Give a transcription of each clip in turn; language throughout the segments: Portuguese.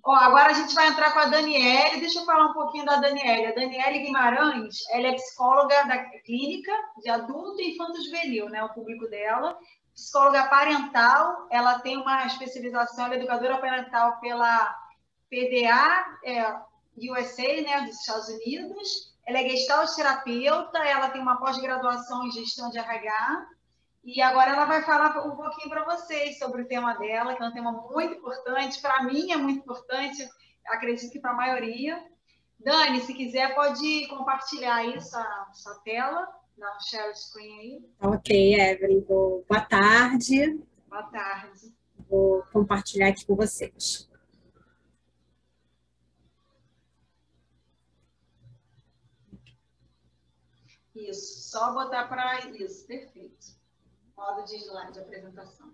Ó, agora a gente vai entrar com a Daniele. Deixa eu falar um pouquinho da Daniele. A Daniele Guimarães, ela é psicóloga da clínica de adulto e infanto-juvenil, né? O público dela. Psicóloga parental, ela tem uma especialização, ela é educadora parental pela PDA, USA, né, dos Estados Unidos. Ela é gestalt terapeuta, ela tem uma pós-graduação em gestão de RH. E agora ela vai falar um pouquinho para vocês sobre o tema dela, que é um tema muito importante. Para mim é muito importante, acredito que para a maioria. Dani, se quiser, pode compartilhar aí sua tela, dá um share screen aí. Ok, Evelyn. Boa tarde. Boa tarde. Vou compartilhar aqui com vocês. Isso, só botar para isso, perfeito. Modo de slide, de apresentação.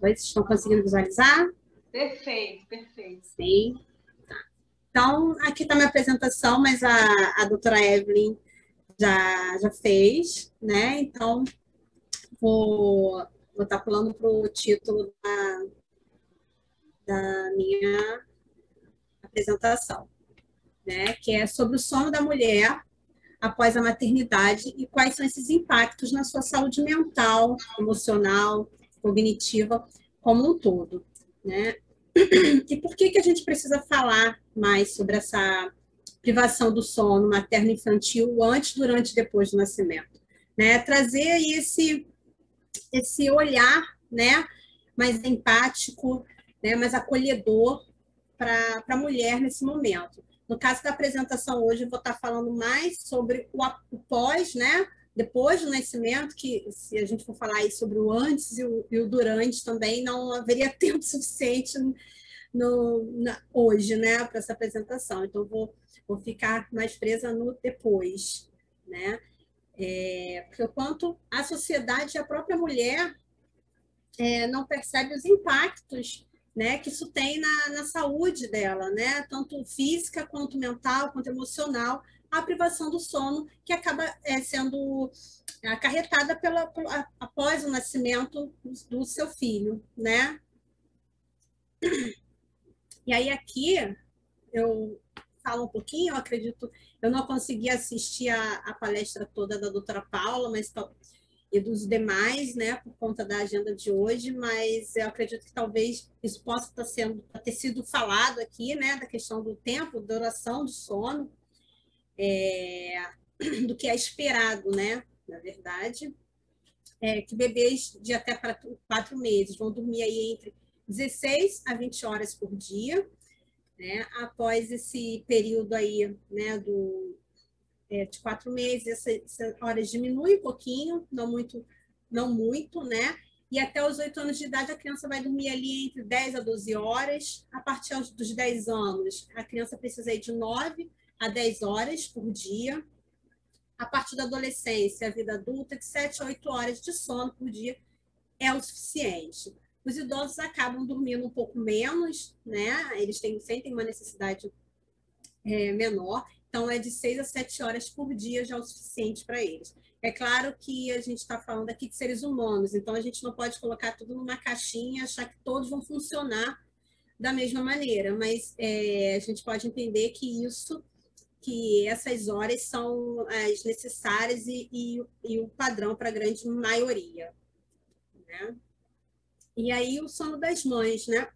Vocês estão conseguindo visualizar? Perfeito, perfeito. Sim. Tá. Então, aqui está minha apresentação, mas a doutora Evelyn já fez, né? Então, vou estar pulando para o título da minha apresentação, né? Que é sobre o sono da mulher após a maternidade e quais são esses impactos na sua saúde mental, emocional, cognitiva, como um todo, né? E por que a gente precisa falar mais sobre essa privação do sono materno-infantil antes, durante e depois do nascimento? Né? Trazer aí esse olhar, né, mais empático, né, mais acolhedor para a mulher nesse momento. No caso da apresentação hoje, eu vou estar falando mais sobre o pós, né? Depois do nascimento, que se a gente for falar aí sobre o antes e o durante também, não haveria tempo suficiente hoje, né, para essa apresentação. Então, vou ficar mais presa no depois, né? Porque o quanto a sociedade e a própria mulher não percebe os impactos, né, que isso tem na saúde dela, né, tanto física, quanto mental, quanto emocional, a privação do sono, que acaba sendo acarretada após o nascimento do seu filho, né? E aí aqui eu falo um pouquinho, eu acredito, eu não consegui assistir a palestra toda da doutora Paula, mas e dos demais, né, por conta da agenda de hoje, mas eu acredito que talvez isso possa ter sido falado aqui, né, da questão do tempo, duração do sono, do que é esperado, né, na verdade, que bebês de até 4 meses vão dormir aí entre 16 a 20 horas por dia, né, após esse período aí, né, de 4 meses, essa hora diminui um pouquinho, não muito, né? E até os 8 anos de idade, a criança vai dormir ali entre 10 a 12 horas. A partir dos 10 anos, a criança precisa ir de 9 a 10 horas por dia. A partir da adolescência, a vida adulta, de 7 a 8 horas de sono por dia é o suficiente. Os idosos acabam dormindo um pouco menos, né? Eles sentem uma necessidade menor, então é de 6 a 7 horas por dia já o suficiente para eles. É claro que a gente está falando aqui de seres humanos, então a gente não pode colocar tudo numa caixinha e achar que todos vão funcionar da mesma maneira, mas a gente pode entender que essas horas são as necessárias e o padrão para a grande maioria, né? E aí o sono das mães, né?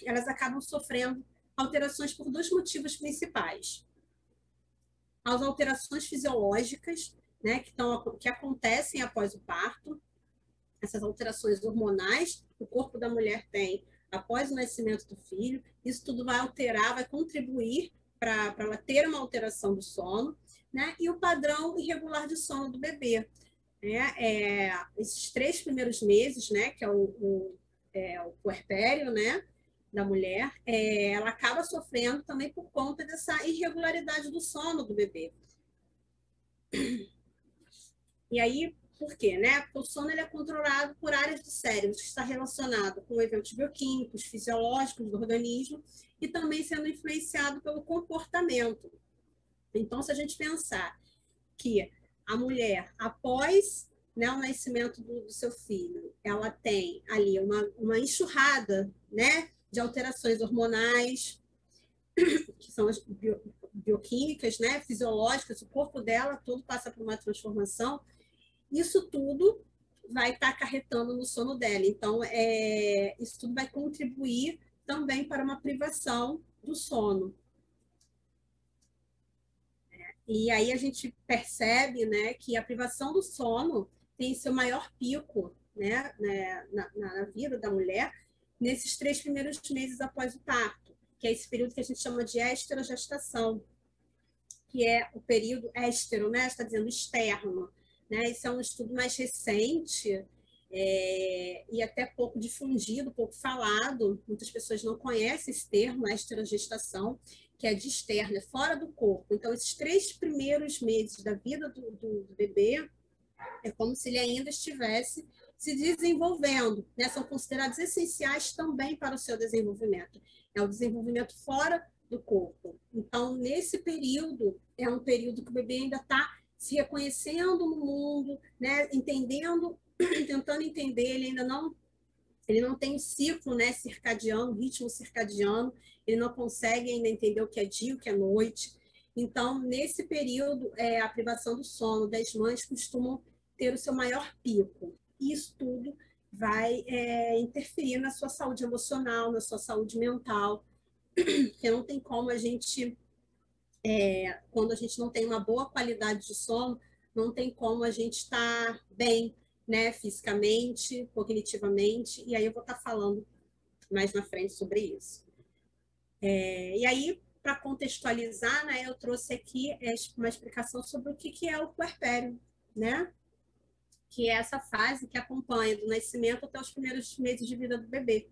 Elas acabam sofrendo alterações por 2 motivos principais. As alterações fisiológicas, né, que acontecem após o parto, essas alterações hormonais que o corpo da mulher tem após o nascimento do filho, isso tudo vai alterar, vai contribuir para ela ter uma alteração do sono, né, e o padrão irregular de sono do bebê. Esses 3 primeiros meses, né, que é o puerpério, né, da mulher, ela acaba sofrendo também por conta dessa irregularidade do sono do bebê. E aí, por quê? Né? Porque o sono ele é controlado por áreas do cérebro, que está relacionado com eventos bioquímicos, fisiológicos do organismo e também sendo influenciado pelo comportamento. Então, se a gente pensar que a mulher, após né, o nascimento do seu filho, ela tem ali uma enxurrada, né, de alterações hormonais, que são as bioquímicas, né, fisiológicas, o corpo dela todo passa por uma transformação. Isso tudo vai estar acarretando no sono dela. Então, isso tudo vai contribuir também para uma privação do sono. E aí a gente percebe, né, que a privação do sono tem seu maior pico, né, na vida da mulher nesses 3 primeiros meses após o parto, que é esse período que a gente chama de esterogestação, que é o período éstero, né, está dizendo externo. Né? Esse é um estudo mais recente e até pouco difundido, pouco falado. Muitas pessoas não conhecem esse termo, esterogestação, que é de externo, é fora do corpo. Então, esses 3 primeiros meses da vida do bebê é como se ele ainda estivesse se desenvolvendo, né? São considerados essenciais também para o seu desenvolvimento. É o desenvolvimento fora do corpo. Então, nesse período, é um período que o bebê ainda está se reconhecendo no mundo, né? Entendendo, tentando entender, ele não tem um ciclo, né, circadiano, ritmo circadiano, ele não consegue ainda entender o que é dia, o que é noite. Então, nesse período, a privação do sono das mães costumam ter o seu maior pico. Isso tudo vai interferir na sua saúde emocional, na sua saúde mental, porque não tem como a gente, quando a gente não tem uma boa qualidade de sono, não tem como a gente estar bem, né, fisicamente, cognitivamente, e aí eu vou estar falando mais na frente sobre isso. E aí, para contextualizar, né, eu trouxe aqui uma explicação sobre o que é o puerpério, né? Que é essa fase que acompanha do nascimento até os primeiros meses de vida do bebê,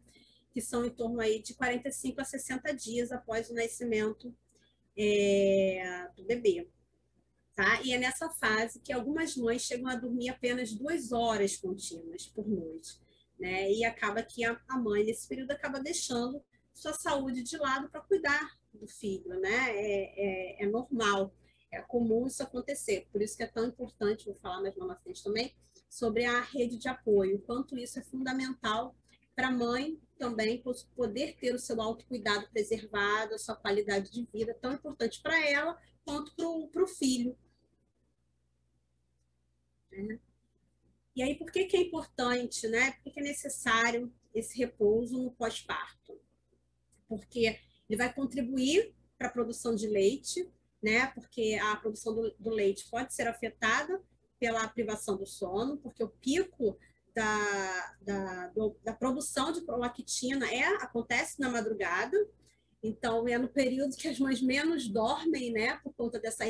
que são em torno aí de 45 a 60 dias após o nascimento do bebê. Tá? E é nessa fase que algumas mães chegam a dormir apenas 2 horas contínuas por noite. Né? E acaba que a mãe, nesse período, acaba deixando sua saúde de lado para cuidar do filho. Né? É normal, é comum isso acontecer. Por isso que é tão importante, vou falar mais lá na frente também, sobre a rede de apoio. O quanto isso é fundamental para a mãe também poder ter o seu autocuidado preservado, a sua qualidade de vida, tão importante para ela quanto para o filho. Né? E aí, por que é importante, né? Por que é necessário esse repouso no pós-parto? Porque ele vai contribuir para a produção de leite, né? Porque a produção do leite pode ser afetada pela privação do sono, porque o pico da produção de prolactina acontece na madrugada. Então, é no período que as mães menos dormem, né, por conta dessa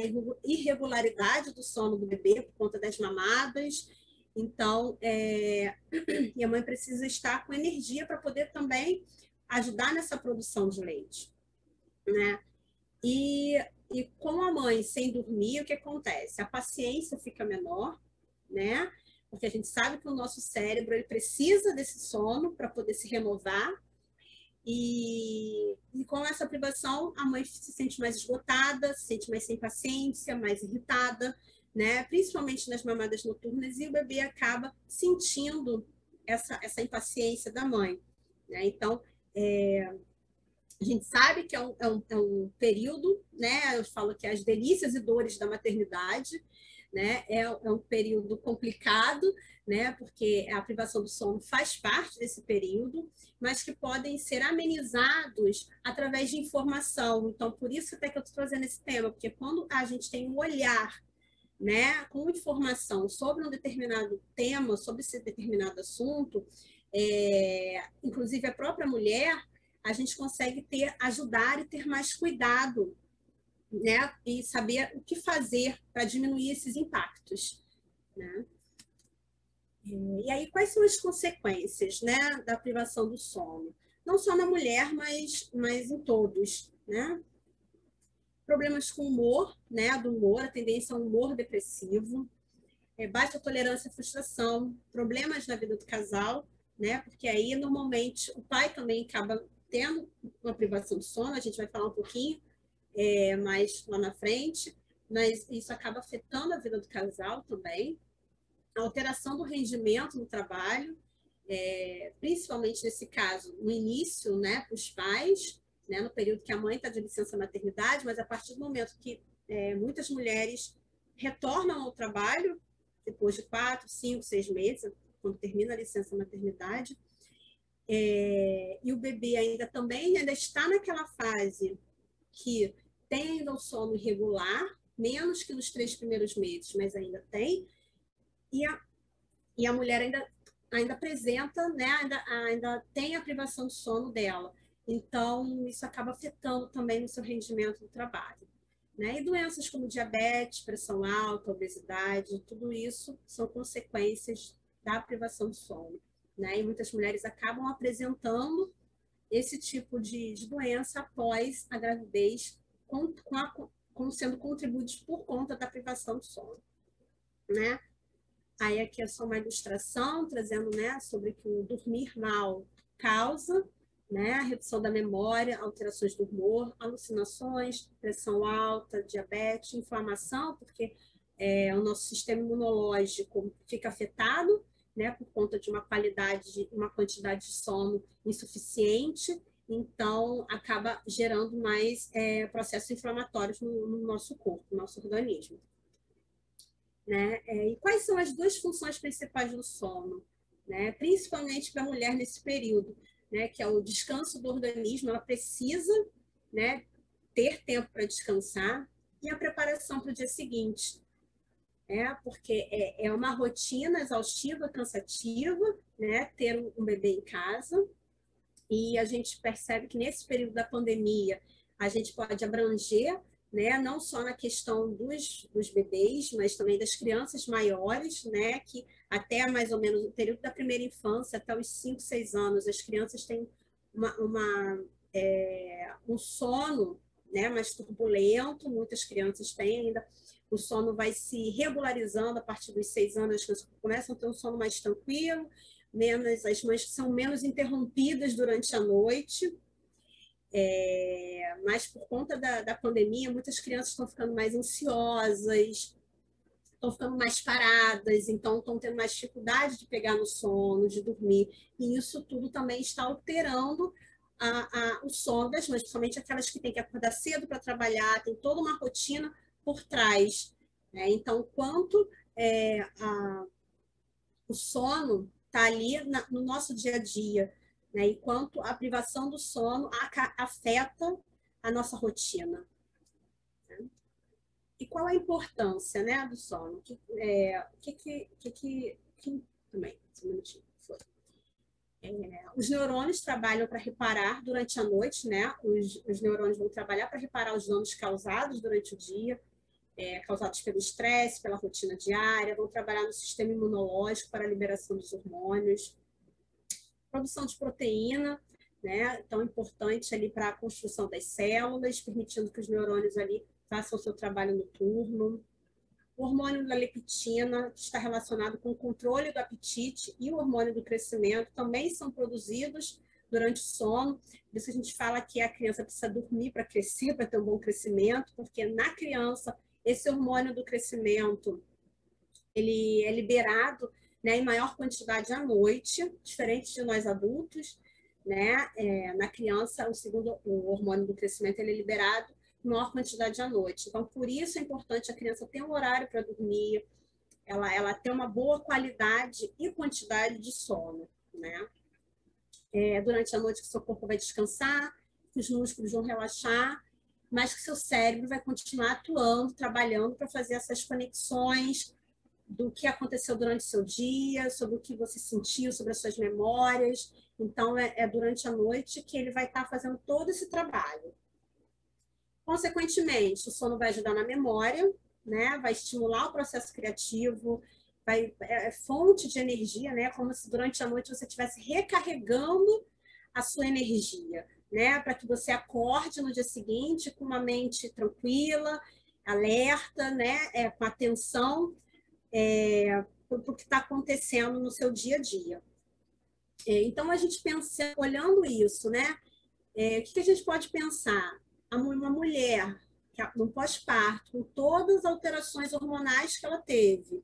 irregularidade do sono do bebê, por conta das mamadas. Então, e a mãe precisa estar com energia para poder também ajudar nessa produção de leite, né? E com a mãe sem dormir, o que acontece? A paciência fica menor, né? Porque a gente sabe que o nosso cérebro ele precisa desse sono para poder se renovar. E com essa privação, a mãe se sente mais esgotada, se sente mais sem paciência, mais irritada, né? Principalmente nas mamadas noturnas, e o bebê acaba sentindo essa impaciência da mãe. Né? Então, a gente sabe que é um período, né? Eu falo que é as delícias e dores da maternidade, né? É um período complicado, né? Porque a privação do sono faz parte desse período, mas que podem ser amenizados através de informação. Então, por isso até que eu estou trazendo esse tema, porque quando a gente tem um olhar, né, com informação sobre um determinado tema, sobre esse determinado assunto, inclusive a própria mulher, a gente consegue ajudar e ter mais cuidado, né? E saber o que fazer para diminuir esses impactos, né? E aí, quais são as consequências, né, da privação do sono? Não só na mulher, mas em todos, né? Problemas com humor, né, do humor, a tendência ao humor depressivo, baixa tolerância à frustração, problemas na vida do casal, né? Porque aí, normalmente, o pai também acaba tendo uma privação de sono, a gente vai falar um pouquinho mais lá na frente, mas isso acaba afetando a vida do casal também. a alteração do rendimento no trabalho, principalmente nesse caso, no início, né, para os pais, né, no período que a mãe está de licença maternidade, mas a partir do momento que muitas mulheres retornam ao trabalho, depois de 4, 5, 6 meses, quando termina a licença maternidade, e o bebê ainda está naquela fase que tem ainda o sono irregular, menos que nos 3 primeiros meses, mas ainda tem, e a mulher ainda apresenta, né, ainda tem a privação de sono dela. Então, isso acaba afetando também no seu rendimento do trabalho. Né? E doenças como diabetes, pressão alta, obesidade, tudo isso são consequências da privação de sono. Né? E muitas mulheres acabam apresentando esse tipo de doença após a gravidez, como sendo contribuídos por conta da privação de sono. Né? Aí aqui é só uma ilustração, trazendo, né, sobre que o dormir mal causa, né, a redução da memória, alterações do humor, alucinações, pressão alta, diabetes, inflamação, porque o nosso sistema imunológico fica afetado, né, por conta de uma quantidade de sono insuficiente, então acaba gerando mais processos inflamatórios no nosso corpo, no nosso organismo. Né? E quais são as duas funções principais do sono? Né? Principalmente para a mulher nesse período, né? Que é o descanso do organismo, ela precisa, né, ter tempo para descansar, e a preparação para o dia seguinte. Porque é uma rotina exaustiva, cansativa, né, ter um bebê em casa, e a gente percebe que nesse período da pandemia a gente pode abranger, né, não só na questão dos bebês, mas também das crianças maiores, né, que até mais ou menos o período da primeira infância, até os 5, 6 anos, as crianças têm um sono, né, mais turbulento, muitas crianças têm ainda, o sono vai se regularizando a partir dos 6 anos, as crianças começam a ter um sono mais tranquilo, as mães são menos interrompidas durante a noite, mas por conta da pandemia, muitas crianças estão ficando mais ansiosas, estão ficando mais paradas, então estão tendo mais dificuldade de pegar no sono, de dormir, e isso tudo também está alterando o sono das mães, principalmente aquelas que têm que acordar cedo para trabalhar, tem toda uma rotina por trás. Né? Então, quanto o sono está ali no nosso dia a dia, né? Enquanto a privação do sono afeta a nossa rotina. Né? E qual a importância, né, do sono? Também, um minutinho, foi. Os neurônios trabalham para reparar durante a noite, né? Os neurônios vão trabalhar para reparar os danos causados durante o dia, causados pelo estresse, pela rotina diária, vão trabalhar no sistema imunológico para a liberação dos hormônios, produção de proteína, né, tão importante ali para a construção das células, permitindo que os neurônios ali façam o seu trabalho noturno. O hormônio da leptina, que está relacionado com o controle do apetite, e o hormônio do crescimento também são produzidos durante o sono. Por isso a gente fala que a criança precisa dormir para crescer, para ter um bom crescimento, porque na criança esse hormônio do crescimento ele é liberado, né, em maior quantidade à noite, diferente de nós adultos, né? Na criança, o hormônio do crescimento ele é liberado em maior quantidade à noite. Então, por isso é importante a criança ter um horário para dormir, ela ter uma boa qualidade e quantidade de sono, né? Durante a noite que seu corpo vai descansar, que os músculos vão relaxar, mas que seu cérebro vai continuar atuando, trabalhando para fazer essas conexões do que aconteceu durante o seu dia, sobre o que você sentiu, sobre as suas memórias. Então, durante a noite que ele vai estar fazendo todo esse trabalho. Consequentemente, o sono vai ajudar na memória, né? Vai estimular o processo criativo, é fonte de energia, né? Como se durante a noite você estivesse recarregando a sua energia, né? Para que você acorde no dia seguinte com uma mente tranquila, alerta, né? Com atenção para o que está acontecendo no seu dia a dia. Então, a gente pensa, olhando isso, né? O que a gente pode pensar? Uma mulher no pós-parto, com todas as alterações hormonais que ela teve,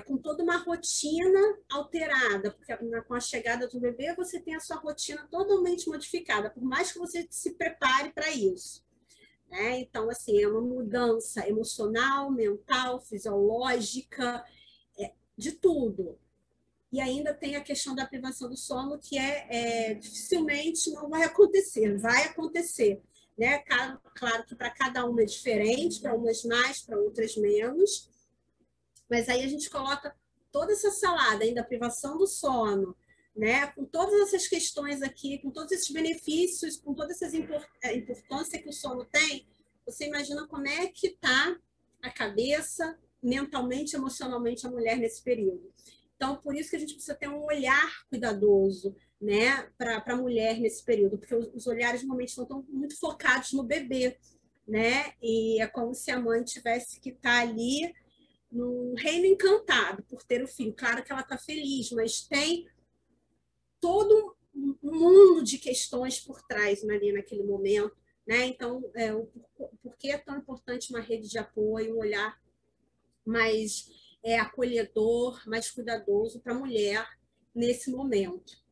com toda uma rotina alterada, porque com a chegada do bebê você tem a sua rotina totalmente modificada, por mais que você se prepare para isso. Né? Então, assim, é uma mudança emocional, mental, fisiológica, de tudo. E ainda tem a questão da privação do sono, que dificilmente não vai acontecer. Né? Claro que para cada uma é diferente, para umas mais, para outras menos, mas aí a gente coloca toda essa salada ainda, a privação do sono, né? Com todas essas questões aqui, com todos esses benefícios, com toda essa importância que o sono tem, você imagina como é que está a cabeça, mentalmente, emocionalmente, a mulher nesse período. Então, por isso que a gente precisa ter um olhar cuidadoso, né, para a mulher nesse período, porque os olhares normalmente estão muito focados no bebê, né? E é como se a mãe tivesse que estar ali num reino encantado por ter o filho. Claro que ela está feliz, mas tem todo um mundo de questões por trás ali naquele momento, né? Então, por que é tão importante uma rede de apoio, um olhar mais acolhedor, mais cuidadoso para a mulher nesse momento?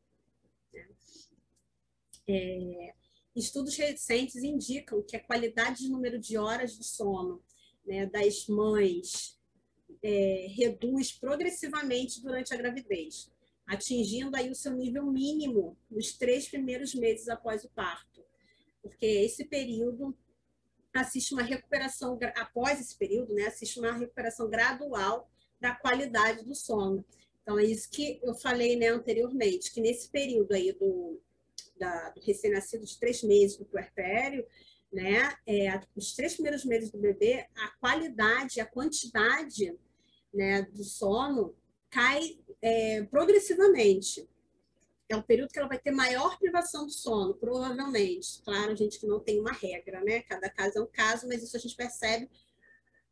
Estudos recentes indicam que a qualidade de número de horas de sono, né, das mães reduz progressivamente durante a gravidez, atingindo aí o seu nível mínimo nos 3 primeiros meses após o parto. Porque esse período assiste uma recuperação, após esse período, né, assiste uma recuperação gradual da qualidade do sono. Então, é isso que eu falei, né, anteriormente, que nesse período aí do recém-nascido de 3 meses do puerpério, né, os 3 primeiros meses do bebê, a qualidade, a quantidade, né, do sono cai progressivamente. É um período que ela vai ter maior privação do sono, provavelmente. Claro, gente, que não tem uma regra, né? Cada caso é um caso, mas isso a gente percebe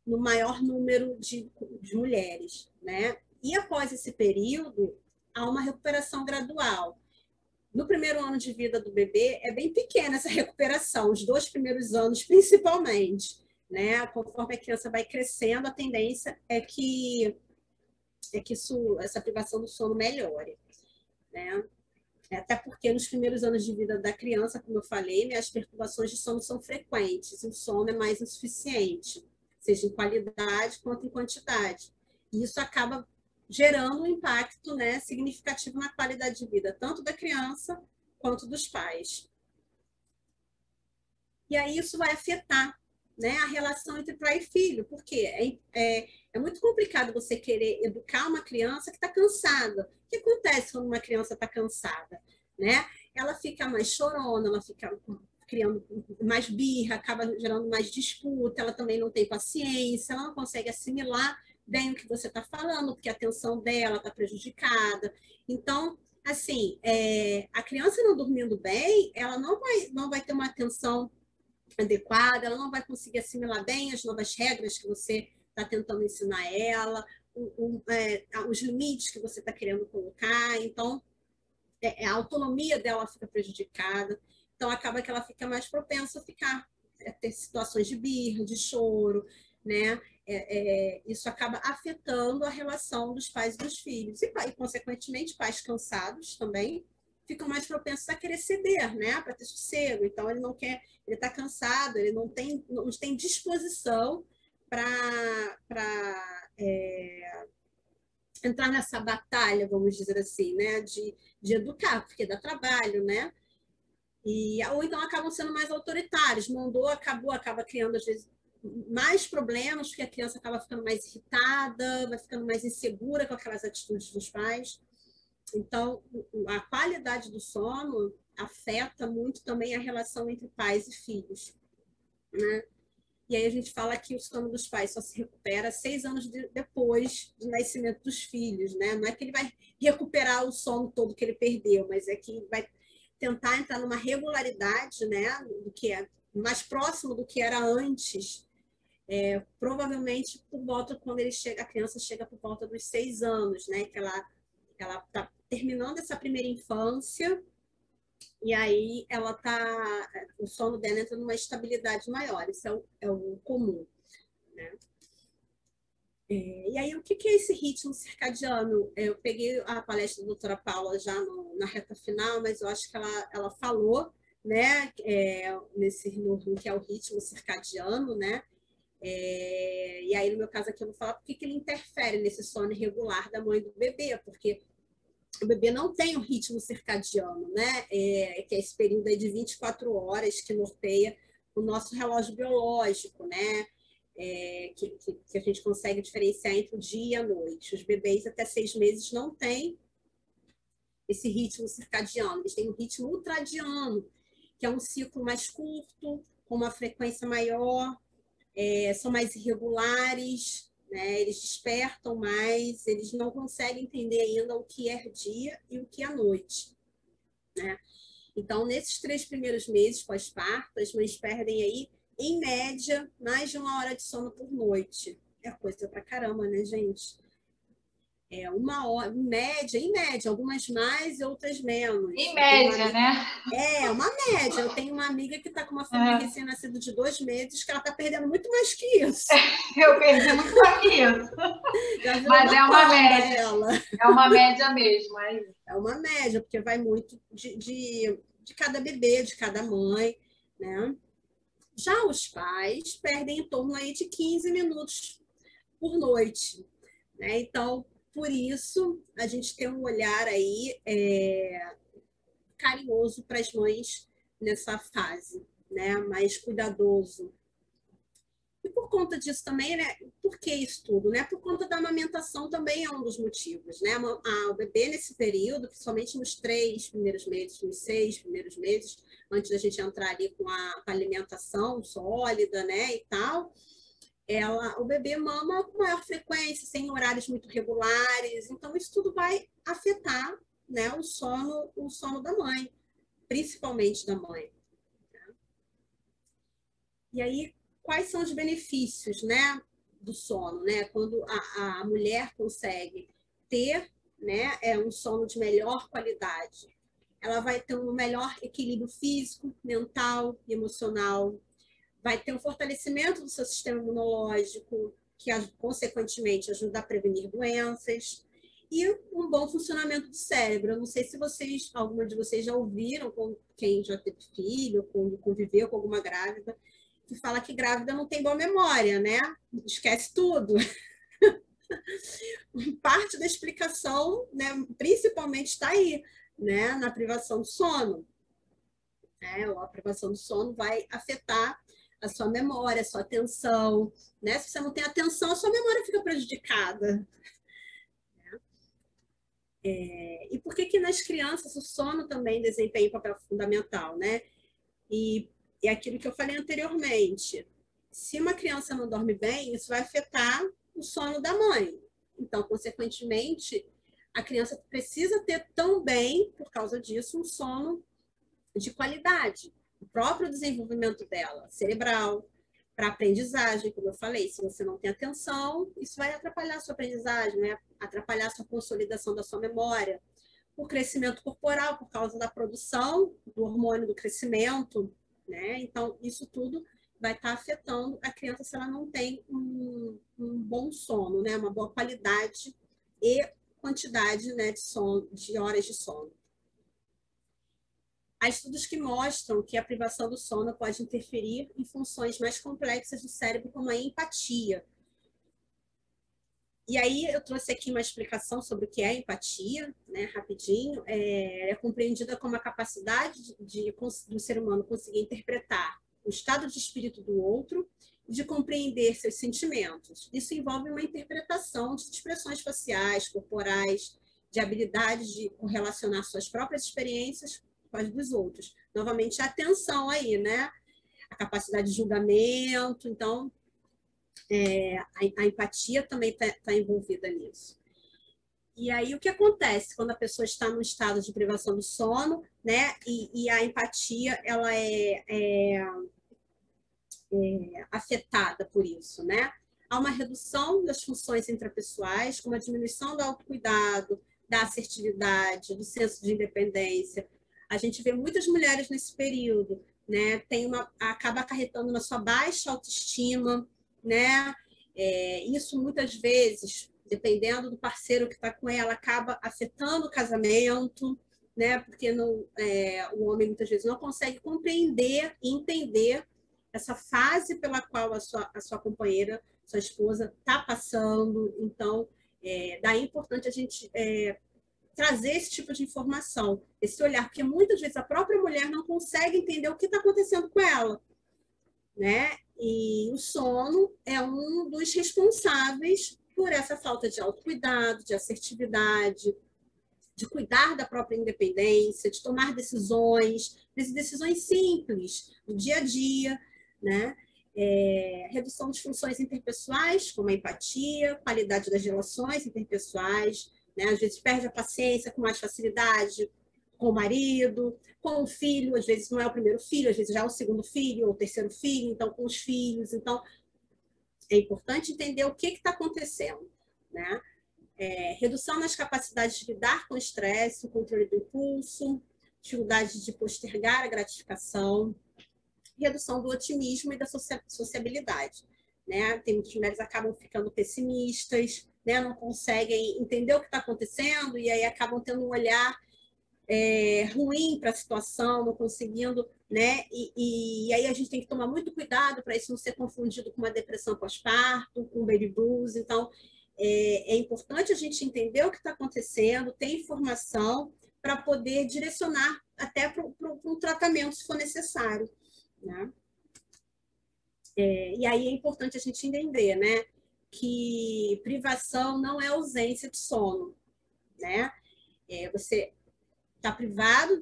no maior número de mulheres, né? E após esse período, há uma recuperação gradual. No primeiro ano de vida do bebê, é bem pequena essa recuperação, os 2 primeiros anos, principalmente, né? Conforme a criança vai crescendo, a tendência é que essa privação do sono melhore, né? Até porque nos primeiros anos de vida da criança, como eu falei, né, as perturbações de sono são frequentes, e o sono é mais insuficiente, seja em qualidade quanto em quantidade. E isso acaba gerando um impacto, né, significativo na qualidade de vida, tanto da criança quanto dos pais. E aí isso vai afetar, né, a relação entre pai e filho, porque é muito complicado você querer educar uma criança que está cansada. O que acontece quando uma criança está cansada? Né? Ela fica mais chorona, ela fica criando mais birra, acaba gerando mais disputa, ela também não tem paciência, ela não consegue assimilar bem o que você está falando, porque a atenção dela está prejudicada. Então, assim, a criança não dormindo bem, ela não vai ter uma atenção adequada, ela não vai conseguir assimilar bem as novas regras que você está tentando ensinar ela, os limites que você está querendo colocar. Então, a autonomia dela fica prejudicada. Então, acaba que ela fica mais propensa a ter situações de birra, de choro, né? Isso acaba afetando a relação dos pais e dos filhos. E consequentemente, pais cansados também ficam mais propensos a querer ceder, né? Para ter sossego. Então, ele não quer, ele está cansado, ele não tem disposição para entrar nessa batalha, vamos dizer assim, né? De educar, porque dá trabalho, né? Ou então acabam sendo mais autoritários. Mandou, acaba criando, às vezes, mais problemas, porque a criança acaba ficando mais irritada, vai ficando mais insegura com aquelas atitudes dos pais. Então, a qualidade do sono afeta muito também a relação entre pais e filhos, né? E aí a gente fala que o sono dos pais só se recupera 6 anos depois do nascimento dos filhos, né? Não é que ele vai recuperar o sono todo que ele perdeu, mas é que vai tentar entrar numa regularidade, né? Do que é mais próximo do que era antes. Provavelmente por volta quando a criança chega por volta dos 6 anos, né? Que ela está terminando essa primeira infância. E aí o sono dela entra numa estabilidade maior, isso é o comum, né? E aí, o que é esse ritmo circadiano? Eu peguei a palestra da doutora Paula já na reta final, mas eu acho que ela falou, né, no que é o ritmo circadiano, né? E aí, no meu caso aqui, eu vou falar porque que ele interfere nesse sono irregular da mãe e do bebê, porque o bebê não tem um ritmo circadiano, né? Que é esse período aí de 24 horas que norteia o nosso relógio biológico, né? Que a gente consegue diferenciar entre o dia e a noite. Os bebês até 6 meses não têm esse ritmo circadiano, eles têm um ritmo ultradiano, que é um ciclo mais curto, com uma frequência maior, são mais irregulares, né? Eles despertam mais, eles não conseguem entender ainda o que é dia e o que é noite, né? Então, nesses 3 primeiros meses pós-parto, as mães perdem aí, em média, mais de 1 hora de sono por noite. É coisa pra caramba, né, gente? 1 hora, em média, algumas mais e outras menos. Em média, né? Uma média. Eu tenho uma amiga que está com uma filha recém-nascida de 2 meses, que ela está perdendo muito mais que isso. Eu perdi muito mais que isso. Mas é uma média. Ela. É uma média mesmo. É uma média, porque vai muito de cada bebê, de cada mãe, né? Já os pais perdem em torno aí de 15 minutos por noite, né? Então, por isso, a gente tem um olhar aí carinhoso para as mães nessa fase, né? Mais cuidadoso. E por conta disso também, né? Por que isso tudo, né? Por conta da amamentação também é um dos motivos, né? O bebê nesse período, principalmente nos 3 primeiros meses, nos 6 primeiros meses, antes da gente entrar ali com a alimentação sólida, né? E tal, o bebê mama com maior frequência, sem horários muito regulares. Então, isso tudo vai afetar, né? O sono da mãe, principalmente da mãe. E aí, quais são os benefícios, né, do sono, né? Quando a mulher consegue ter, né, um sono de melhor qualidade, ela vai ter um melhor equilíbrio físico, mental e emocional, vai ter um fortalecimento do seu sistema imunológico, que consequentemente ajuda a prevenir doenças, e um bom funcionamento do cérebro. Eu não sei se alguma de vocês já ouviram, quem já teve filho, conviveu com alguma grávida, que fala que grávida não tem boa memória, né? Esquece tudo. Parte da explicação, né, principalmente está aí, né, na privação do sono. A privação do sono vai afetar a sua memória, a sua atenção, né? Se você não tem atenção, a sua memória fica prejudicada. E por que nas crianças o sono também desempenha um papel fundamental, né? E é aquilo que eu falei anteriormente. Se uma criança não dorme bem, isso vai afetar o sono da mãe. Então, consequentemente, a criança precisa ter também, por causa disso, um sono de qualidade. O próprio desenvolvimento dela, cerebral, para aprendizagem, como eu falei, se você não tem atenção, isso vai atrapalhar a sua aprendizagem, né? Atrapalhar a sua consolidação da sua memória. O crescimento corporal, por causa da produção do hormônio do crescimento, né? Então, isso tudo vai estar afetando a criança se ela não tem um bom sono, né? Uma boa qualidade e quantidade, né, de horas de sono. Há estudos que mostram que a privação do sono pode interferir em funções mais complexas do cérebro, como a empatia. E aí eu trouxe aqui uma explicação sobre o que é empatia, né, rapidinho. É compreendida como a capacidade do ser humano conseguir interpretar o estado de espírito do outro e de compreender seus sentimentos. Isso envolve uma interpretação de expressões faciais, corporais, de habilidades de correlacionar suas próprias experiências com as dos outros. Novamente, a atenção aí, né? A capacidade de julgamento. Então, a empatia também está envolvida nisso. E aí, o que acontece quando a pessoa está num estado de privação do sono, né? E a empatia, ela é afetada por isso, né? Há uma redução das funções intrapessoais, com uma diminuição do autocuidado, da assertividade, do senso de independência. A gente vê muitas mulheres nesse período, né? Acaba acarretando na sua baixa autoestima, né? Isso muitas vezes, dependendo do parceiro que está com ela, acaba afetando o casamento, né? Porque o homem muitas vezes não consegue compreender e entender essa fase pela qual a sua companheira, sua esposa, está passando. Então, daí é importante a gente trazer esse tipo de informação, esse olhar, porque muitas vezes a própria mulher não consegue entender o que está acontecendo com ela, né? E o sono é um dos responsáveis por essa falta de autocuidado, de assertividade, de cuidar da própria independência, de tomar decisões simples do dia a dia, né? Redução de funções interpessoais, como a empatia, qualidade das relações interpessoais, né? Às vezes perde a paciência com mais facilidade com o marido, com o filho, às vezes não é o primeiro filho, às vezes já é o segundo filho ou o terceiro filho, então com os filhos. Então, é importante entender o que está acontecendo, né? Redução nas capacidades de lidar com o estresse, o controle do impulso, dificuldade de postergar a gratificação, redução do otimismo e da sociabilidade, né? Tem muitas mulheres que acabam ficando pessimistas, né? Não conseguem entender o que está acontecendo e aí acabam tendo um olhar ruim para a situação, não conseguindo, né? E aí a gente tem que tomar muito cuidado para isso não ser confundido com uma depressão pós-parto, com baby blues. Então, é importante a gente entender o que está acontecendo, ter informação para poder direcionar até para um tratamento, se for necessário, né? E aí é importante a gente entender, né, que privação não é ausência de sono, né? Você está privado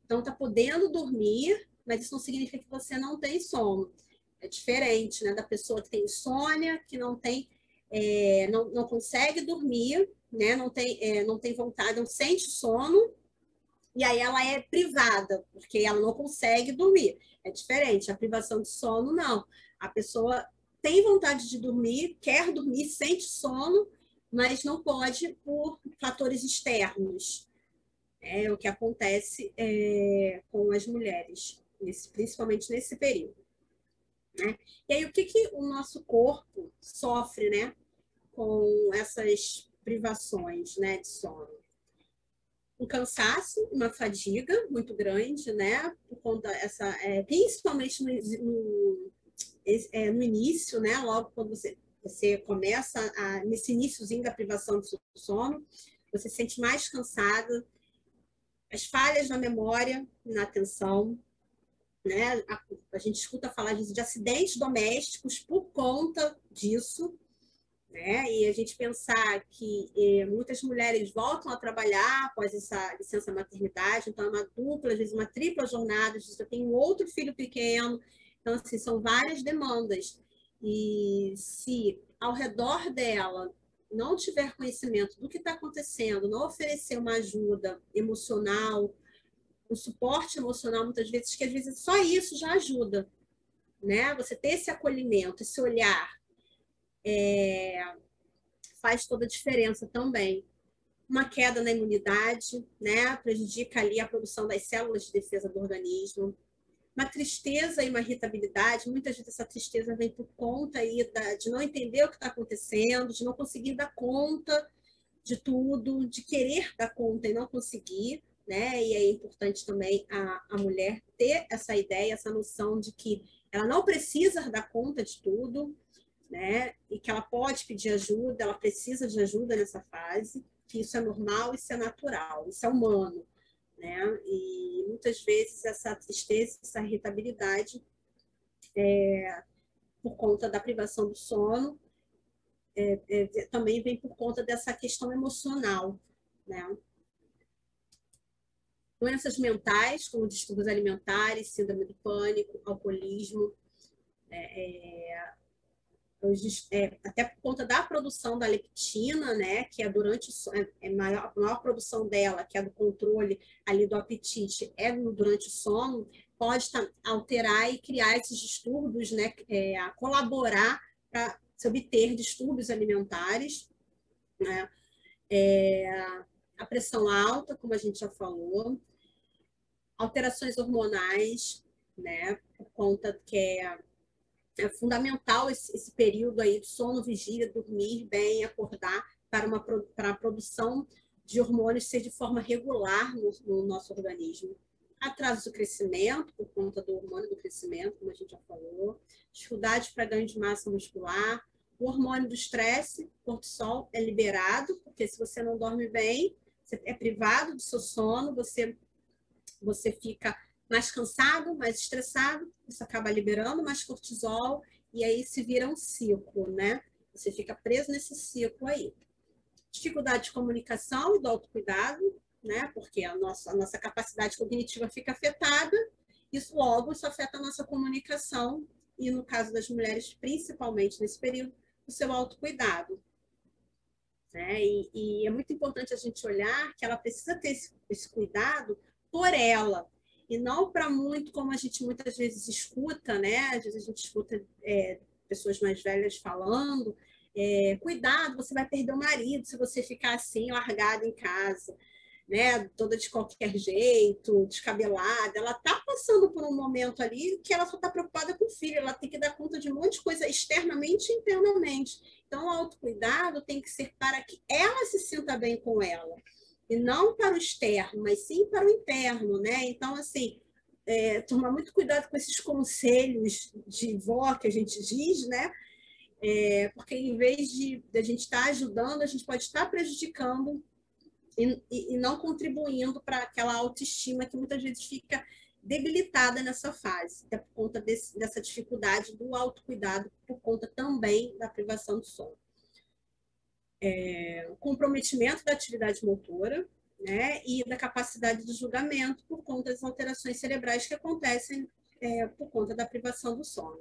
não está podendo dormir, mas isso não significa que você não tem sono. É diferente, né, da pessoa que tem insônia, que não tem, não consegue dormir, né, não tem vontade, não sente sono, e aí ela é privada, porque ela não consegue dormir. É diferente, a privação de sono, não. A pessoa tem vontade de dormir, quer dormir, sente sono, mas não pode por fatores externos. É o que acontece com as mulheres, principalmente nesse período, né? E aí, o que o nosso corpo sofre, né, com essas privações, né, de sono? Um cansaço, uma fadiga muito grande, né, por conta principalmente no início, né, logo quando você começa nesse iniciozinho da privação do sono, você se sente mais cansada, as falhas na memória, na atenção, né? A gente escuta falar de acidentes domésticos por conta disso, né? E a gente pensar que muitas mulheres voltam a trabalhar após essa licença maternidade, então é uma dupla, às vezes uma tripla jornada, às vezes já tem um outro filho pequeno, então assim, são várias demandas. E se ao redor dela não tiver conhecimento do que está acontecendo, não oferecer uma ajuda emocional, um suporte emocional, muitas vezes, que às vezes só isso já ajuda, né? Você ter esse acolhimento, esse olhar, faz toda a diferença também. Uma queda na imunidade, né? Prejudica ali a produção das células de defesa do organismo. Uma tristeza e uma irritabilidade, muitas vezes essa tristeza vem por conta aí de não entender o que está acontecendo, de não conseguir dar conta de tudo, de querer dar conta e não conseguir, né? E é importante também a mulher ter essa ideia, essa noção de que ela não precisa dar conta de tudo, né? E que ela pode pedir ajuda, ela precisa de ajuda nessa fase, que isso é normal, isso é natural, isso é humano, né? E muitas vezes essa tristeza, essa irritabilidade, por conta da privação do sono, também vem por conta dessa questão emocional, né? Doenças mentais, como distúrbios alimentares, síndrome do pânico, alcoolismo, até por conta da produção da leptina, né, que é durante a maior produção dela, que é do controle ali do apetite, durante o sono, pode alterar e criar esses distúrbios, né, a colaborar para se obter distúrbios alimentares, né, a pressão alta, como a gente já falou, alterações hormonais, né, por conta que É fundamental esse período aí de sono, vigília, dormir bem, acordar para a produção de hormônios ser de forma regular no nosso organismo. Atraso do crescimento, por conta do hormônio do crescimento, como a gente já falou, dificuldade para ganho de massa muscular, o hormônio do estresse, cortisol, é liberado, porque se você não dorme bem, você é privado do seu sono, você fica mais cansado, mais estressado, isso acaba liberando mais cortisol, e aí se vira um ciclo, né? Você fica preso nesse ciclo aí. Dificuldade de comunicação e do autocuidado, né? Porque a nossa capacidade cognitiva fica afetada, logo isso afeta a nossa comunicação, e no caso das mulheres, principalmente nesse período, o seu autocuidado. Né? E é muito importante a gente olhar que ela precisa ter esse cuidado por ela, e não para muito, como a gente muitas vezes escuta, né? Às vezes a gente escuta pessoas mais velhas falando, cuidado, você vai perder o marido se você ficar assim, largada em casa, né? Toda de qualquer jeito, descabelada. Ela está passando por um momento ali que ela só está preocupada com o filho, ela tem que dar conta de um monte de coisa externamente e internamente. Então, o autocuidado tem que ser para que ela se sinta bem com ela. E não para o externo, mas sim para o interno, né? Então, assim, tomar muito cuidado com esses conselhos de vó que a gente diz, né? Porque em vez de a gente estar ajudando, a gente pode estar prejudicando e não contribuindo para aquela autoestima que muitas vezes fica debilitada nessa fase, até por conta dessa dificuldade do autocuidado, por conta também da privação do sono. O comprometimento da atividade motora, né, e da capacidade de julgamento por conta das alterações cerebrais que acontecem por conta da privação do sono.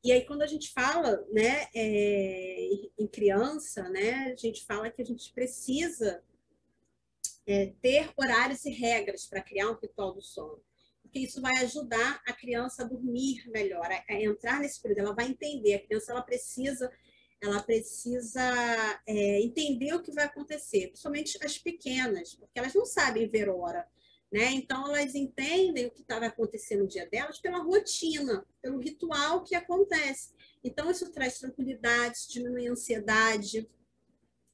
E aí, quando a gente fala, né, em criança, né, a gente fala que a gente precisa ter horários e regras para criar um ritual do sono, porque isso vai ajudar a criança a dormir melhor, a entrar nesse período. Ela vai entender, a criança ela precisa entender o que vai acontecer, principalmente as pequenas, porque elas não sabem ver hora, né? Então elas entendem o que vai acontecer no dia delas pela rotina, pelo ritual que acontece. Então isso traz tranquilidade, diminui a ansiedade,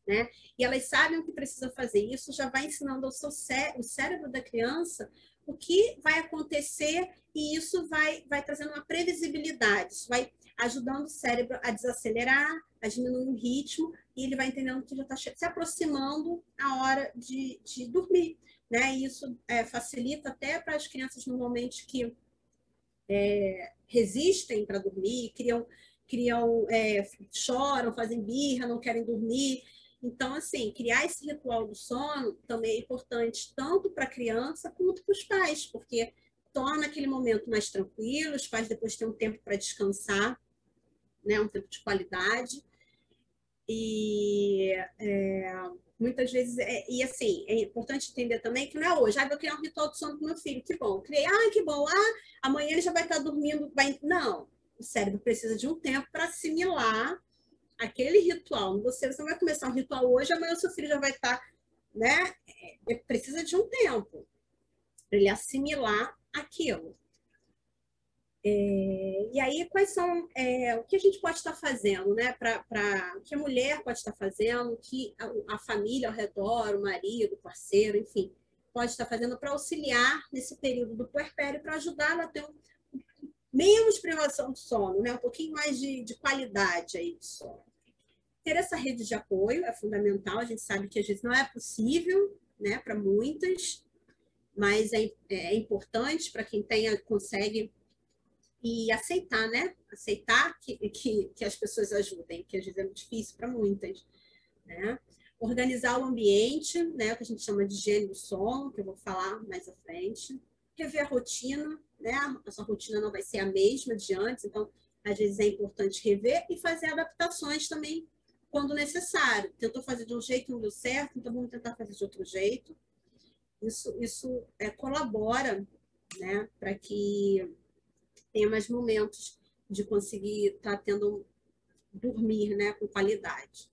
né? E elas sabem o que precisa fazer. Isso já vai ensinando ao o cérebro da criança o que vai acontecer, e isso vai trazendo uma previsibilidade, isso vai ajudando o cérebro a desacelerar, a diminuir o ritmo, e ele vai entendendo que já está se aproximando a hora de dormir, né? E isso facilita até para as crianças normalmente que resistem para dormir, choram, fazem birra, não querem dormir. Então, assim, criar esse ritual do sono também é importante tanto para a criança quanto para os pais, porque torna aquele momento mais tranquilo, os pais depois têm um tempo para descansar, né, um tempo de qualidade. E muitas vezes, e assim, é importante entender também que não é hoje, vou criar um ritual do sono para o meu filho, que bom, criei, que bom, amanhã ele já vai estar dormindo, não, o cérebro precisa de um tempo para assimilar aquele ritual. Você não vai começar um ritual hoje, amanhã o seu filho já vai estar, né? Precisa de um tempo para ele assimilar aquilo. E aí, quais são o que a gente pode estar fazendo, né? O que a mulher pode estar fazendo, o que a família ao redor, o marido, o parceiro, enfim, pode estar fazendo para auxiliar nesse período do puerpério, para ajudá-la a ter menos privação de sono, né? Um pouquinho mais de qualidade aí de sono. Ter essa rede de apoio é fundamental. A gente sabe que às vezes não é possível, né, para muitas, mas é importante para quem consegue, e aceitar, né? Aceitar que as pessoas ajudem, que às vezes é muito difícil para muitas, né? Organizar o ambiente, né, o que a gente chama de higiene do sono, que eu vou falar mais à frente. Rever a rotina, né? A sua rotina não vai ser a mesma de antes, então às vezes é importante rever e fazer adaptações também quando necessário. Tentou fazer de um jeito, não deu certo, então vamos tentar fazer de outro jeito. Isso colabora, né, para que tenha mais momentos de conseguir estar dormir, né, com qualidade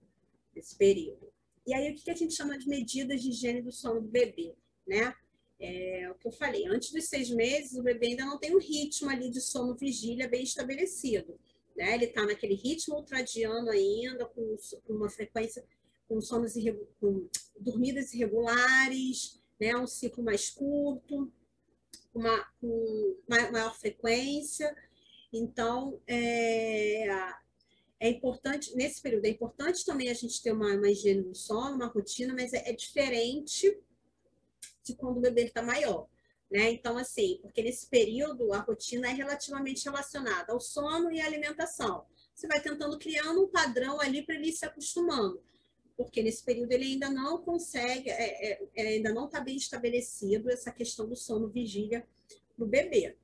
nesse período. E aí, o que a gente chama de medidas de higiene do sono do bebê, né? É o que eu falei, antes dos 6 meses, o bebê ainda não tem um ritmo ali de sono-vigília bem estabelecido, né? Ele está naquele ritmo ultradiano ainda, com uma frequência, com sonos com dormidas irregulares, né? Um ciclo mais curto, com maior frequência. Então, é importante, nesse período, é importante também a gente ter uma higiene do sono, uma rotina, mas é diferente de quando o bebê está maior. Né? Então, assim, porque nesse período a rotina é relativamente relacionada ao sono e à alimentação. Você vai tentando criando um padrão ali para ele ir se acostumando, porque nesse período ele ainda não consegue, ainda não está bem estabelecido essa questão do sono vigília para o bebê.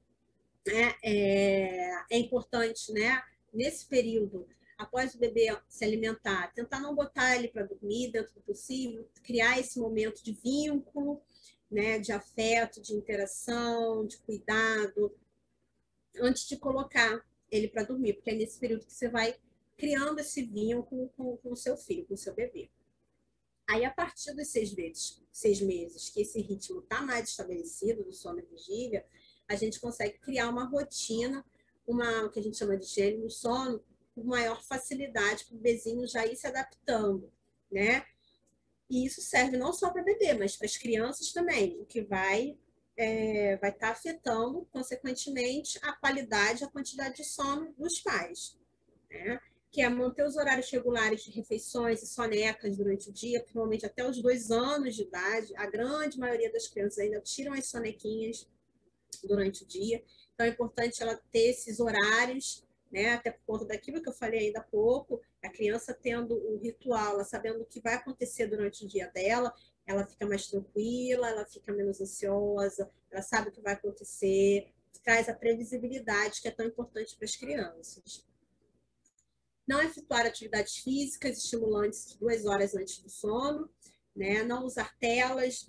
É importante, né, nesse período, após o bebê se alimentar, tentar não botar ele para dormir dentro do possível, criar esse momento de vínculo, né, de afeto, de interação, de cuidado, antes de colocar ele para dormir, porque é nesse período que você vai criando esse vínculo com o seu filho, com o seu bebê. Aí, a partir dos 6 meses, que esse ritmo está mais estabelecido do sono e vigília, a gente consegue criar uma rotina, o que a gente chama de higiene do sono, com maior facilidade para o bebezinho já ir se adaptando, né? E isso serve não só para bebê, mas para as crianças também, o que vai estar afetando, consequentemente, a qualidade, a quantidade de sono dos pais, né? Que é manter os horários regulares de refeições e sonecas durante o dia, principalmente até os 2 anos de idade. A grande maioria das crianças ainda tiram as sonequinhas durante o dia. Então, é importante ela ter esses horários, né? Até por conta daquilo que eu falei ainda há pouco, a criança tendo o ritual, ela sabendo o que vai acontecer durante o dia dela, ela fica mais tranquila, ela fica menos ansiosa, ela sabe o que vai acontecer, traz a previsibilidade que é tão importante para as crianças. Não efetuar atividades físicas estimulantes 2 horas antes do sono, né? Não usar telas,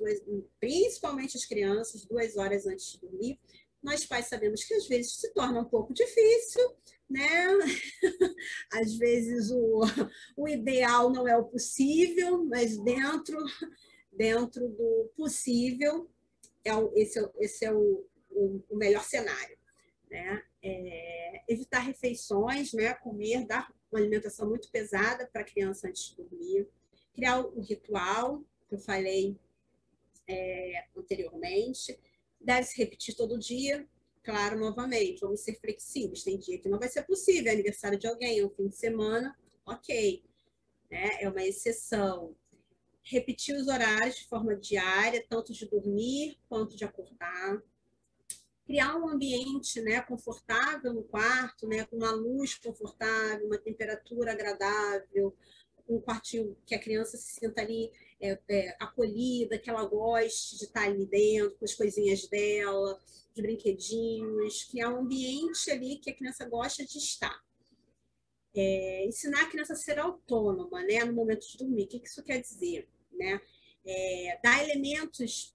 principalmente as crianças, 2 horas antes de dormir. Nós pais sabemos que às vezes se torna um pouco difícil, né? Às vezes o ideal não é o possível, mas dentro do possível, esse é o melhor cenário, né? Evitar refeições, né? Comer, dar uma alimentação muito pesada para a criança antes de dormir, criar um ritual, que eu falei anteriormente, deve se repetir todo dia, claro, novamente, vamos ser flexíveis, tem dia que não vai ser possível, é aniversário de alguém, é um fim de semana, ok, né? É uma exceção. Repetir os horários de forma diária, tanto de dormir quanto de acordar, criar um ambiente, né, confortável no quarto, né, com uma luz confortável, uma temperatura agradável, um quartinho que a criança se sinta ali acolhida, que ela goste de estar ali dentro, com as coisinhas dela, de brinquedinhos, criar um ambiente ali que a criança gosta de estar. Ensinar a criança a ser autônoma, né, no momento de dormir. O que isso quer dizer? Né? Dar elementos,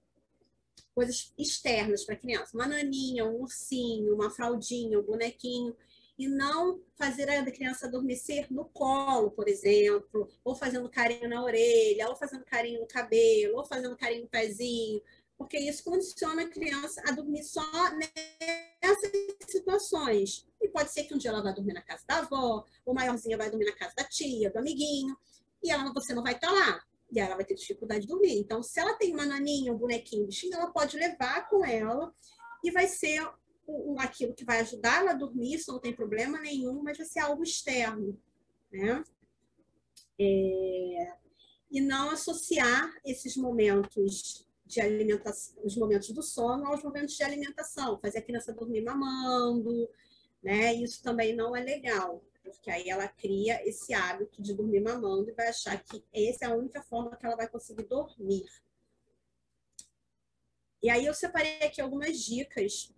coisas externas para a criança, uma naninha, um ursinho, uma fraldinha, um bonequinho, e não fazer a criança adormecer no colo, por exemplo, ou fazendo carinho na orelha, ou fazendo carinho no cabelo, ou fazendo carinho no pezinho, porque isso condiciona a criança a dormir só nessas situações. E pode ser que um dia ela vá dormir na casa da avó, ou maiorzinha vai dormir na casa da tia, do amiguinho, e você não vai estar lá. E ela vai ter dificuldade de dormir. Então, se ela tem uma naninha, um bonequinho, um bichinho, ela pode levar com ela e vai ser aquilo que vai ajudar ela a dormir, isso não tem problema nenhum, mas vai ser algo externo, né? E não associar esses momentos de alimentação, os momentos do sono aos momentos de alimentação, fazer a criança dormir mamando, né? Isso também não é legal, porque aí ela cria esse hábito de dormir mamando e vai achar que essa é a única forma que ela vai conseguir dormir. E aí eu separei aqui algumas dicas,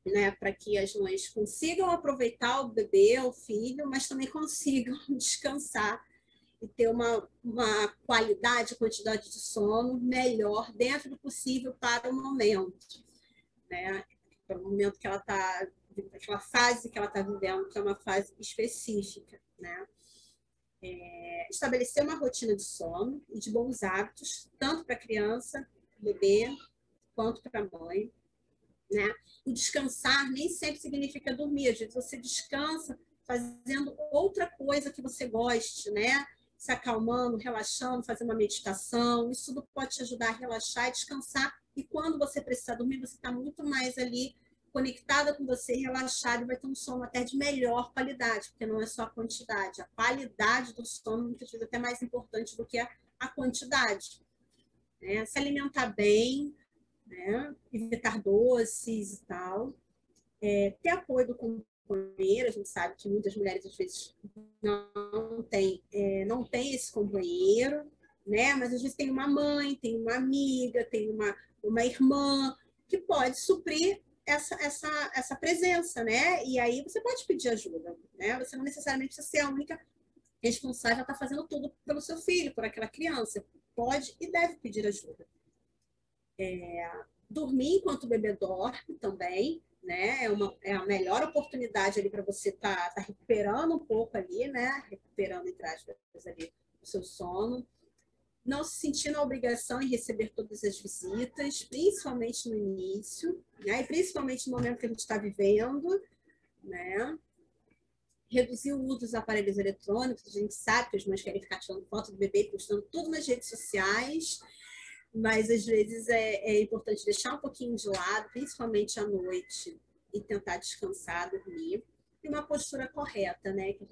né, para que as mães consigam aproveitar o bebê, o filho, mas também consigam descansar e ter uma qualidade, quantidade de sono melhor dentro do possível para o momento, né? Para o momento que ela está, aquela fase que ela está vivendo, que é uma fase específica, né? Estabelecer uma rotina de sono e de bons hábitos, tanto para a criança, bebê, quanto para a mãe, né? E descansar nem sempre significa dormir. Às vezes você descansa fazendo outra coisa que você goste, né? Se acalmando, relaxando, fazendo uma meditação. Isso tudo pode te ajudar a relaxar e descansar. E quando você precisar dormir, você está muito mais ali conectada com você, relaxada, e vai ter um sono até de melhor qualidade, porque não é só a quantidade. A qualidade do sono, muitas vezes, é até mais importante do que a quantidade. Né? Se alimentar bem, né? Evitar doces e tal. Ter apoio do companheiro, a gente sabe que muitas mulheres, às vezes, não tem esse companheiro, né? Mas às vezes tem uma mãe, tem uma amiga, tem uma irmã que pode suprir essa presença, né? E aí você pode pedir ajuda, né? Você não necessariamente precisa ser a única responsável a estar fazendo tudo pelo seu filho, por aquela criança. Pode e deve pedir ajuda. Dormir enquanto o bebê dorme também, né? É a melhor oportunidade ali para você tá recuperando um pouco ali, né? Recuperando, entre aspas, ali o seu sono. Não se sentir na obrigação em receber todas as visitas, principalmente no início, né? E principalmente no momento que a gente está vivendo, né? Reduzir o uso dos aparelhos eletrônicos. A gente sabe que as mães querem ficar tirando foto do bebê e postando tudo nas redes sociais, mas às vezes é importante deixar um pouquinho de lado, principalmente à noite, e tentar descansar, dormir. E uma postura correta, né? Que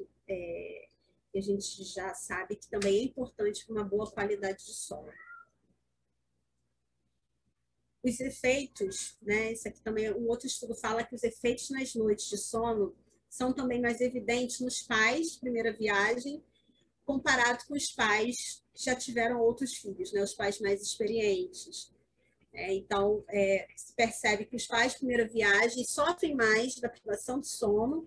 a gente já sabe que também é importante para uma boa qualidade de sono. Os efeitos, né? Isso aqui também, um outro estudo fala que os efeitos nas noites de sono são também mais evidentes nos pais, primeira viagem, comparado com os pais que já tiveram outros filhos, né? Os pais mais experientes. Então, se percebe que os pais de primeira viagem sofrem mais da privação de sono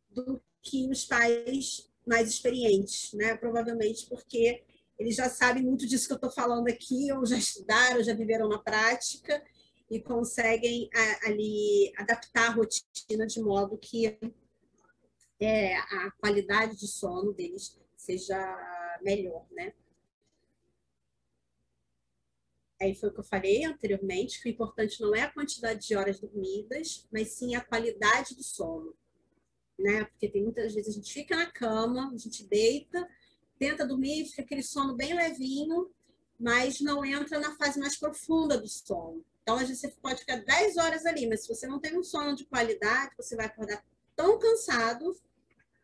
do que os pais mais experientes, né? Provavelmente porque eles já sabem muito disso que eu estou falando aqui, ou já estudaram, ou já viveram na prática, e conseguem ali adaptar a rotina de modo que a qualidade de sono deles seja melhor, né? Aí foi o que eu falei anteriormente, que o importante não é a quantidade de horas dormidas, mas sim a qualidade do sono, né? Porque tem muitas vezes a gente fica na cama, a gente deita, tenta dormir, fica aquele sono bem levinho, mas não entra na fase mais profunda do sono. Então, às vezes você pode ficar 10 horas ali, mas se você não tem um sono de qualidade, você vai acordar tão cansado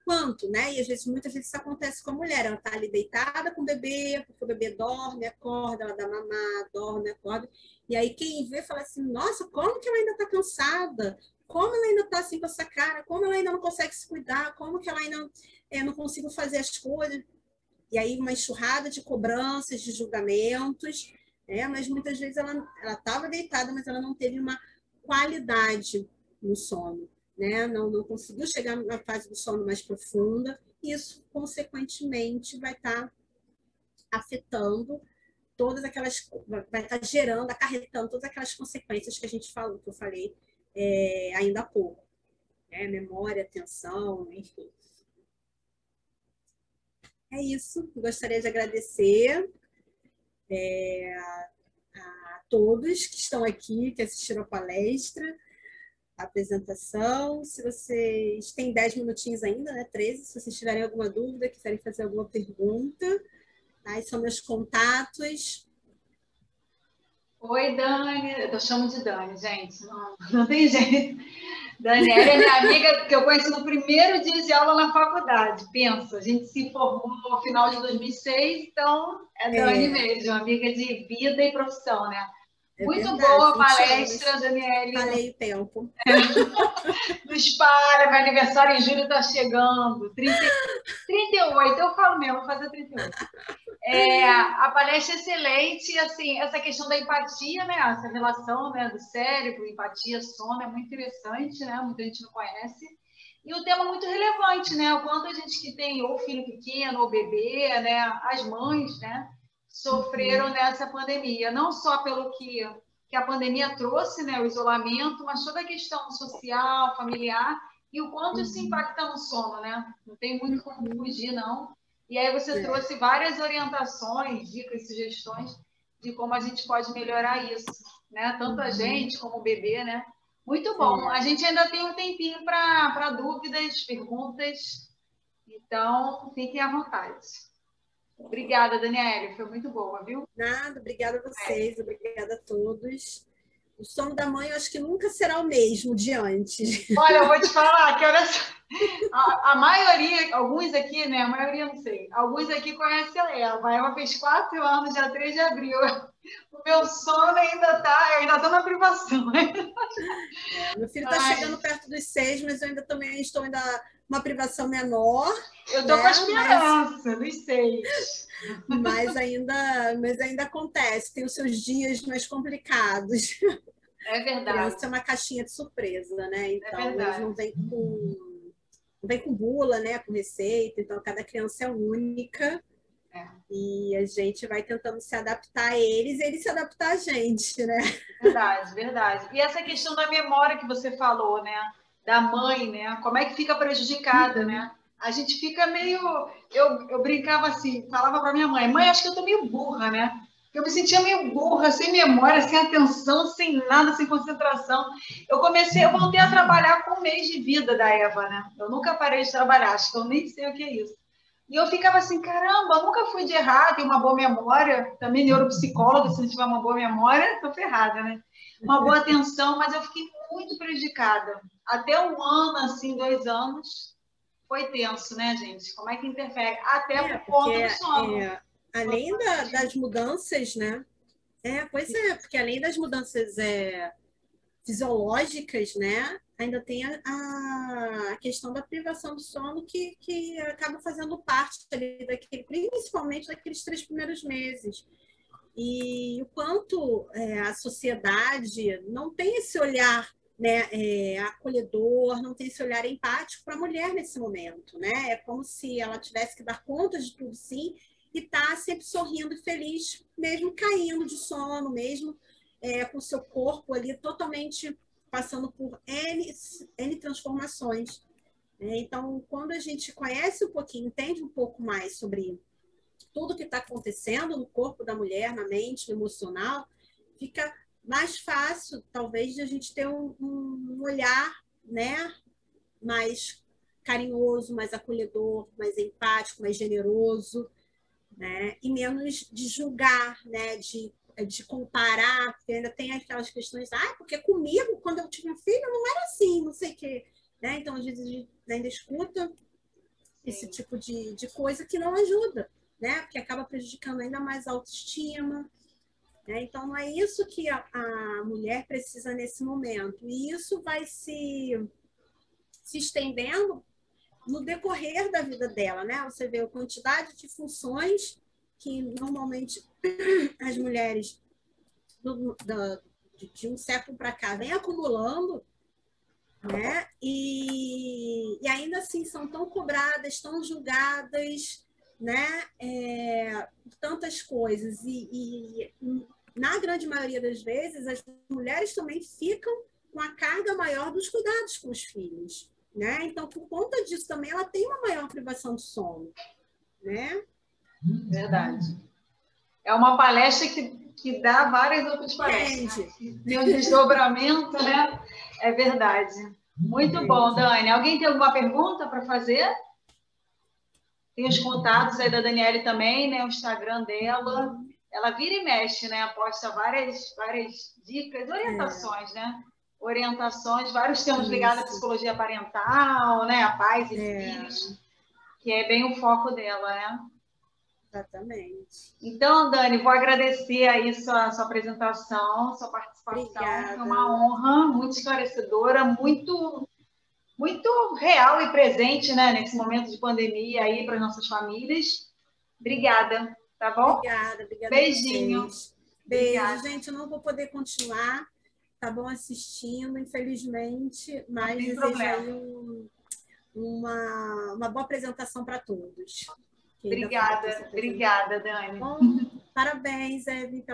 quanto, né? E às vezes, muitas vezes isso acontece com a mulher. Ela tá ali deitada com o bebê, porque o bebê dorme, acorda, ela dá mamar, dorme, acorda. E aí quem vê fala assim, nossa, como que ela ainda tá cansada? Como ela ainda tá assim com essa cara? Como ela ainda não consegue se cuidar? Como que ela ainda não consegue fazer as coisas? E aí uma enxurrada de cobranças, de julgamentos, mas muitas vezes ela estava deitada, mas ela não teve uma qualidade no sono, né? Não conseguiu chegar na fase do sono mais profunda, e isso, consequentemente, vai estar afetando todas aquelas, vai estar gerando, acarretando todas aquelas consequências que a gente falou, que eu falei ainda há pouco, né? Memória, atenção, enfim. É isso, gostaria de agradecer a todos que estão aqui, que assistiram a palestra, a apresentação. Se vocês têm 10 minutinhos ainda, né? 13, se vocês tiverem alguma dúvida, quiserem fazer alguma pergunta, aí são meus contatos. Oi, Dani. Eu chamo de Dani, gente. Não tem jeito. Daniela é minha amiga que eu conheci no primeiro dia de aula na faculdade. Pensa, a gente se formou no final de 2006, então é Dani mesmo, amiga de vida e profissão, né? Muito verdade, boa a palestra, Daniela. Falei o tempo. Não espalha, meu aniversário em julho está chegando. 38, eu falo mesmo, vou fazer 38. A palestra é excelente, assim, essa questão da empatia, né? Essa relação, né, do cérebro, empatia, sono, é muito interessante, né? Muita gente não conhece. E o tema é muito relevante, né? O quanto a gente que tem ou filho pequeno ou bebê, né? As mães, né? Sofreram nessa pandemia. Não só pelo que a pandemia trouxe, né? O isolamento, mas toda a questão social, familiar, e o quanto isso impacta no sono, né? Não tem muito como fugir, não. E aí você trouxe várias orientações, dicas, sugestões de como a gente pode melhorar isso. né? Tanto a gente como o bebê, né? Muito bom. A gente ainda tem um tempinho para dúvidas, perguntas, então fiquem à vontade. Obrigada, Daniele, foi muito boa, viu? Nada, obrigada a vocês, obrigada a todos. O sono da mãe eu acho que nunca será o mesmo de antes. Olha, eu vou te falar que olha só, a maioria, alguns aqui, né? A maioria não sei. Alguns aqui conhecem a Eva. A Eva fez 4 anos, dia 3 de abril. O meu sono ainda tá, eu ainda estou na privação. Meu filho está chegando perto dos 6, mas eu ainda também estou ainda uma privação menor. Eu estou com a esperança dos 6. Mas ainda acontece, tem os seus dias mais complicados. É verdade. A criança é uma caixinha de surpresa, né? Então, eles não vem com bula, né? Com receita. Então, cada criança é única. E a gente vai tentando se adaptar a eles e eles se adaptar a gente, né? Verdade, verdade. E essa questão da memória que você falou, né? Da mãe, né? Como é que fica prejudicada, né? A gente fica meio... Eu brincava assim, falava para minha mãe, acho que eu tô meio burra, né? Eu me sentia meio burra, sem memória, sem atenção, sem nada, sem concentração. Eu voltei a trabalhar com 1 mês de vida da Eva, né? Eu nunca parei de trabalhar, acho que eu nem sei o que é isso. E eu ficava assim, caramba, nunca fui de errar, tenho uma boa memória, também neuropsicóloga, se não tiver uma boa memória, tô ferrada, né? Uma boa atenção, mas eu fiquei muito prejudicada. Até 1 ano, assim, 2 anos, foi tenso, né, gente? Como é que interfere? Até por conta do sono. Além das mudanças, né? Pois é, porque além das mudanças fisiológicas, né? Ainda tem a questão da privação do sono que acaba fazendo parte ali principalmente daqueles 3 primeiros meses. E o quanto a sociedade não tem esse olhar, né, acolhedor, não tem esse olhar empático para a mulher nesse momento, né? É como se ela tivesse que dar conta de tudo, sim, e tá sempre sorrindo e feliz, mesmo caindo de sono, mesmo com o seu corpo ali totalmente passando por N transformações. Então, quando a gente conhece um pouquinho, entende um pouco mais sobre tudo que está acontecendo no corpo da mulher, na mente, no emocional, fica mais fácil, talvez, de a gente ter um olhar, né, mais carinhoso, mais acolhedor, mais empático, mais generoso, né, e menos de julgar, né, de comparar, porque ainda tem aquelas questões, porque comigo, quando eu tive um filho, não era assim, não sei o quê. Né? Então, às vezes, a gente ainda escuta esse tipo de coisa que não ajuda, né? Porque acaba prejudicando ainda mais a autoestima. Né? Então, não é isso que a mulher precisa nesse momento. E isso vai se estendendo no decorrer da vida dela, né? Você vê a quantidade de funções que normalmente as mulheres de um século para cá vêm acumulando, né? E ainda assim são tão cobradas, tão julgadas, né? Tantas coisas. E na grande maioria das vezes, as mulheres também ficam com a carga maior dos cuidados com os filhos. Né? Então, por conta disso também, ela tem uma maior privação de sono. Né? Verdade. É uma palestra que dá várias outras palestras. Tem um desdobramento, né? É verdade. Muito bom, Dani. Alguém tem alguma pergunta para fazer? Tem os contatos aí da Daniele também, né? O Instagram dela. Ela vira e mexe, né? Posta várias dicas, orientações, né? Orientações, vários temas ligados à psicologia parental, né? A pais e filhos, que é bem o foco dela, né? Exatamente. Então, Dani, vou agradecer aí sua apresentação, sua participação. Obrigada. Foi uma honra, muito esclarecedora, muito, muito real e presente, né? Nesse momento de pandemia aí para as nossas famílias. Obrigada, tá bom? Obrigada. Beijinho. Beijo, obrigada. Gente, eu não vou poder continuar, tá bom, assistindo, infelizmente, mas desejo aí uma boa apresentação para todos. Obrigada, Dani. Bom, parabéns, Eve,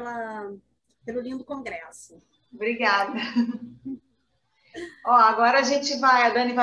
pelo lindo congresso. Obrigada. Ó, agora a Dani vai